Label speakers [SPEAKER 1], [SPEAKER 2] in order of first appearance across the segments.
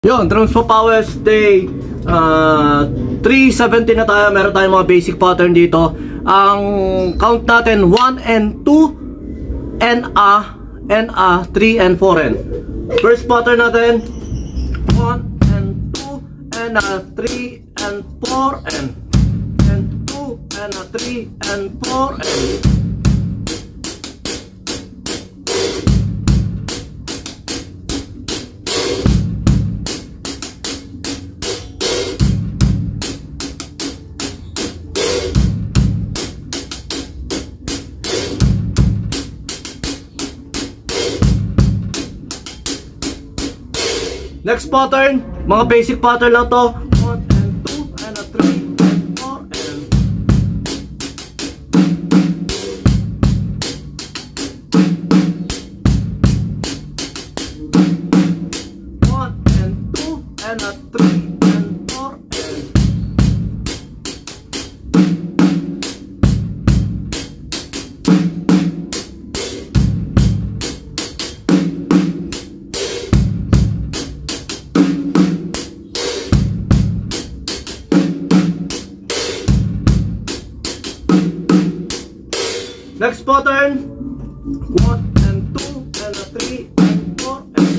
[SPEAKER 1] Yun, drums for powers day 370 na tayo. Meron tayong mga basic pattern dito. Ang count natin 1 and 2 and A, 3 and 4 and. First pattern natin 1 and 2 and 3 and 4 and 2 and 3 and 4 and. Next pattern, mga basic pattern lang to. 1 and 2 and 3 and 4 and. One and 2 and 3 and 4 and. Next pattern 1 and 2 and 3 and 4 and.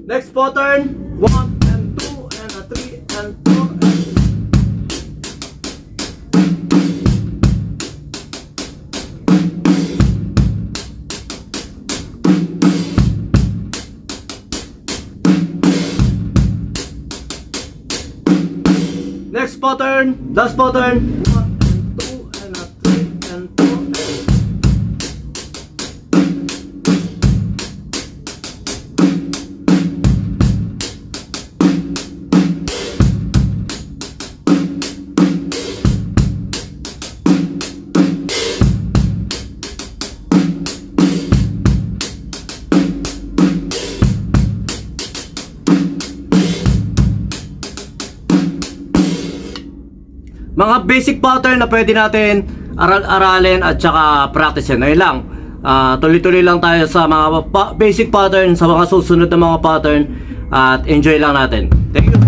[SPEAKER 1] Next pattern 1 and 2 and 3 and 4 and. Next pattern, last pattern 1 and 2 and 3 and 4 and. Mga basic pattern na pwede natin aralin at saka practicein. Ayun lang. Tuloy-tuloy lang tayo sa mga basic pattern, sa mga susunod na mga pattern, at enjoy lang natin. Thank you.